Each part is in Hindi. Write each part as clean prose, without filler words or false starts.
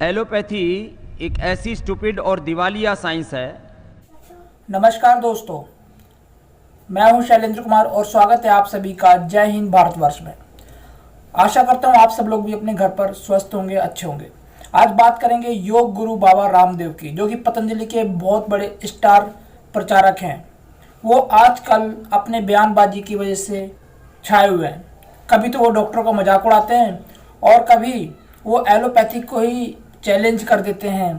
एलोपैथी एक ऐसी स्टूपिड और दिवालिया साइंस है। नमस्कार दोस्तों, मैं हूं शैलेंद्र कुमार और स्वागत है आप सभी का जय हिंद भारतवर्ष में। आशा करता हूं आप सब लोग भी अपने घर पर स्वस्थ होंगे, अच्छे होंगे। आज बात करेंगे योग गुरु बाबा रामदेव की, जो कि पतंजलि के बहुत बड़े स्टार प्रचारक हैं। वो आजकल अपने बयानबाजी की वजह से छाए हुए हैं। कभी तो वो डॉक्टर का मजाक उड़ाते हैं और कभी वो एलोपैथी को ही चैलेंज कर देते हैं।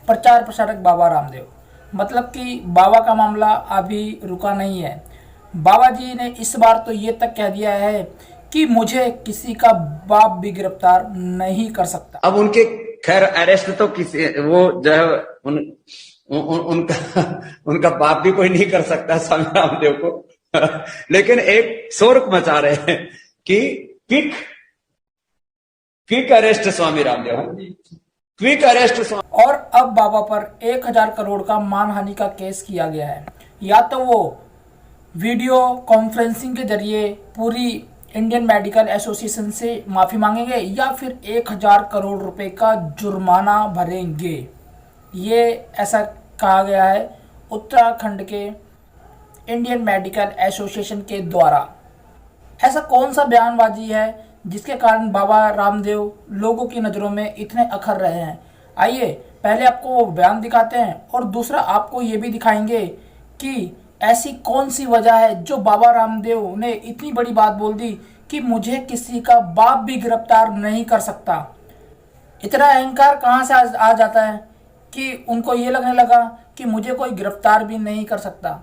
प्रचार प्रसारक बाबा रामदेव, मतलब कि बाबा का मामला अभी रुका नहीं है। बाबा जी ने इस बार तो ये तक कह दिया है कि मुझे किसी का बाप भी गिरफ्तार नहीं कर सकता। अब उनके खैर अरेस्ट तो किसी वो जो है उनका बाप भी कोई नहीं कर सकता स्वामी रामदेव को लेकिन एक शोर मचा रहे हैं कि quick arrest Swami Ramdev, quick arrest स्वामी। और अब बाबा पर 1000 करोड़ का मानहानि का केस किया गया है। या तो वो वीडियो कॉन्फ्रेंसिंग के जरिए पूरी इंडियन मेडिकल एसोसिएशन से माफी मांगेंगे या फिर 1000 करोड़ रुपए का जुर्माना भरेंगे। ये ऐसा कहा गया है उत्तराखंड के इंडियन मेडिकल एसोसिएशन के द्वारा। ऐसा कौन सा बयानबाजी है जिसके कारण बाबा रामदेव लोगों की नज़रों में इतने अखर रहे हैं? आइए पहले आपको वो बयान दिखाते हैं और दूसरा आपको ये भी दिखाएंगे कि ऐसी कौन सी वजह है जो बाबा रामदेव ने इतनी बड़ी बात बोल दी कि मुझे किसी का बाप भी गिरफ्तार नहीं कर सकता। इतना अहंकार कहाँ से आ जाता है कि उनको ये लगने लगा कि मुझे कोई गिरफ्तार भी नहीं कर सकता।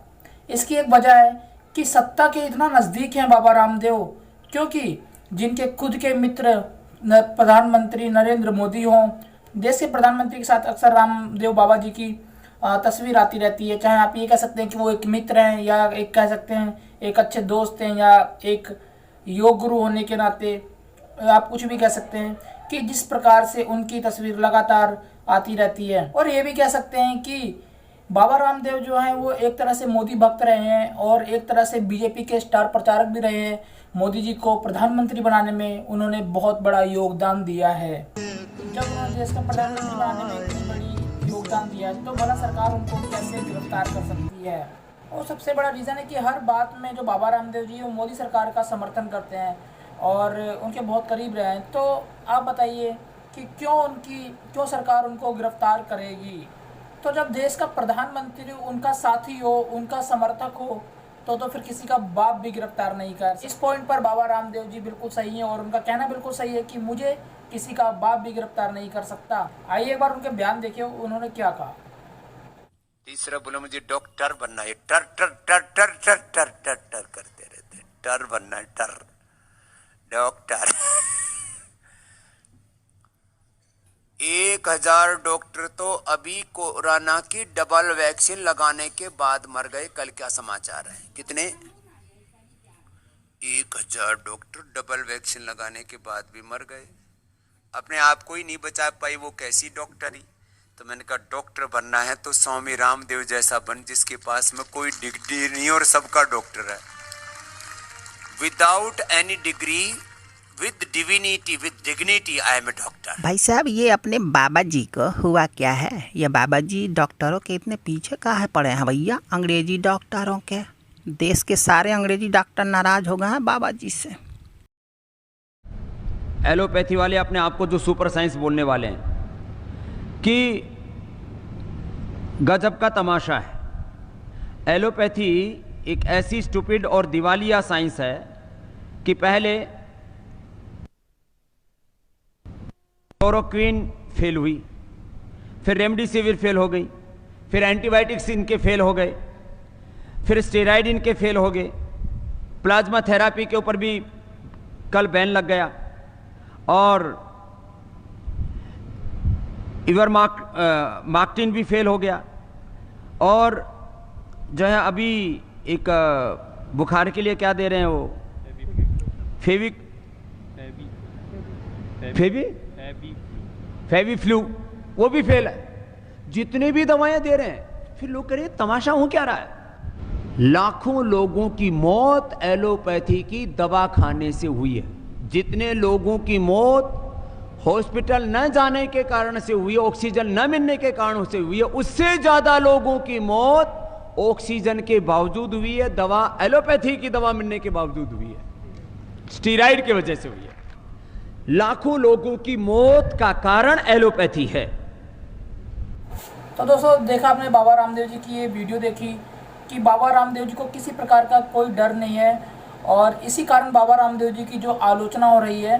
इसकी एक वजह है कि सत्ता के इतना नज़दीक हैं बाबा रामदेव, क्योंकि जिनके खुद के मित्र प्रधानमंत्री नरेंद्र मोदी हों, देश के प्रधानमंत्री के साथ अक्सर रामदेव बाबा जी की तस्वीर आती रहती है। चाहे आप ये कह सकते हैं कि वो एक मित्र हैं या एक कह सकते हैं एक अच्छे दोस्त हैं या एक योग गुरु होने के नाते आप कुछ भी कह सकते हैं कि जिस प्रकार से उनकी तस्वीर लगातार आती रहती है। और ये भी कह सकते हैं कि बाबा रामदेव जो हैं वो एक तरह से मोदी भक्त रहे हैं और एक तरह से बीजेपी के स्टार प्रचारक भी रहे हैं। मोदी जी को प्रधानमंत्री बनाने में उन्होंने बहुत बड़ा योगदान दिया है। जब उन्होंने देश का प्रधानमंत्री बनाने में इतनी बड़ी योगदान दिया है तो भला सरकार उनको कैसे गिरफ्तार कर सकती है? और सबसे बड़ा रीज़न है कि हर बात में जो बाबा रामदेव जी वो मोदी सरकार का समर्थन करते हैं और उनके बहुत करीब रहे हैं। तो आप बताइए कि क्यों सरकार उनको गिरफ्तार करेगी? तो जब देश का प्रधानमंत्री उनका साथी हो, उनका समर्थक हो, तो फिर किसी का बाप भी गिरफ्तार नहीं कर। इस पॉइंट पर बाबा रामदेव जी बिल्कुल सही हैं और उनका कहना बिल्कुल सही है कि मुझे किसी का बाप भी गिरफ्तार नहीं कर सकता। आइए एक बार उनके बयान देखिए उन्होंने क्या कहा। तीसरा बोला मुझे डॉक्टर बनना है, टर टर टर टर टर टर टर टर करते रहते, टर बनना है, टर डॉक्टर 1000 डॉक्टर तो अभी कोरोना की डबल वैक्सीन लगाने के बाद मर गए। कल क्या समाचार है? कितने? 1000 डॉक्टर डबल वैक्सीन लगाने के बाद भी मर गए। अपने आप को ही नहीं बचा पाई, वो कैसी डॉक्टरी? तो मैंने कहा डॉक्टर बनना है तो स्वामी रामदेव जैसा बन, जिसके पास में कोई डिग्री नहीं और सबका डॉक्टर है। Without any degree, with divinity, with dignity, I am a doctor. भाई साहब, ये अपने बाबा जी को हुआ क्या है? ये बाबा जी डॉक्टरों के इतने पीछे काहे पड़े हैं भैया? अंग्रेजी डॉक्टरों के, देश के सारे अंग्रेजी डॉक्टर नाराज हो गए हैं बाबा जी से। एलोपैथी वाले अपने आप को जो सुपर साइंस बोलने वाले हैं कि गजब का तमाशा है। एलोपैथी एक ऐसी स्टूपिड और दिवालिया साइंस है कि पहले क्लोरोक्विन फेल हुई, फिर रेमडेसिविर फेल हो गई, फिर एंटीबायोटिक्स इनके फेल हो गए, फिर स्टेरॉइड इनके फेल हो गए, प्लाज्मा थेरापी के ऊपर भी कल बैन लग गया और इवरमाक्टिन भी फेल हो गया। और जो है अभी एक बुखार के लिए क्या दे रहे हैं वो फेविफ्लू, वो भी फेल है। जितने भी दवाएं दे रहे हैं, फिर लोग कह रहे हैं तमाशा हो क्या रहा है? लाखों लोगों की मौत एलोपैथी की दवा खाने से हुई है। जितने लोगों की मौत हॉस्पिटल न जाने के कारण से हुई, ऑक्सीजन न मिलने के कारण से हुई है, उससे ज्यादा लोगों की मौत ऑक्सीजन के बावजूद हुई है, दवा एलोपैथी की दवा मिलने के बावजूद हुई है, स्टीराइड की वजह से हुई है। लाखों लोगों की मौत का कारण एलोपैथी है। तो दोस्तों देखा आपने बाबा रामदेव जी की ये वीडियो देखी कि बाबा रामदेव जी को किसी प्रकार का कोई डर नहीं है, और इसी कारण बाबा रामदेव जी की जो आलोचना हो रही है,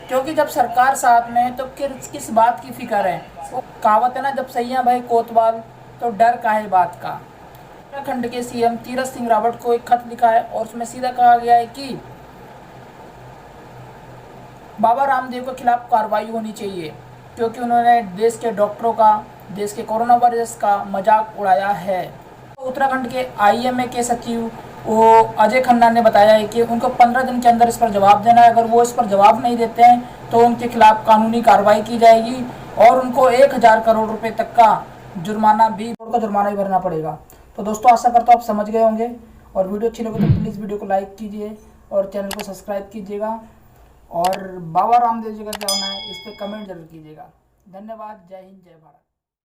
क्योंकि जब सरकार साथ में है तो किस बात की फिक्र है। वो कहावत है ना, जब सैया भाई कोतवाल तो डर काहे बात का। उत्तराखंड के सीएम तीरथ सिंह रावत को एक खत लिखा है और उसमें सीधा कहा गया है कि बाबा रामदेव के खिलाफ कार्रवाई होनी चाहिए, क्योंकि उन्होंने देश के डॉक्टरों का, देश के कोरोना वायरस का मजाक उड़ाया है। उत्तराखंड के आईएमए के सचिव वो अजय खन्ना ने बताया है कि उनको 15 दिन के अंदर इस पर जवाब देना है। अगर वो इस पर जवाब नहीं देते हैं तो उनके खिलाफ कानूनी कार्रवाई की जाएगी और उनको 1000 करोड़ रुपए तक का जुर्माना भी भरना पड़ेगा। तो दोस्तों आशा करता हूँ आप समझ गए होंगे, और वीडियो अच्छी लगे तो प्लीज़ वीडियो को लाइक कीजिए और चैनल को सब्सक्राइब कीजिएगा, और बाबा रामदेव जी का क्या होना है इस पर कमेंट जरूर कीजिएगा। धन्यवाद। जय हिंद, जय भारत।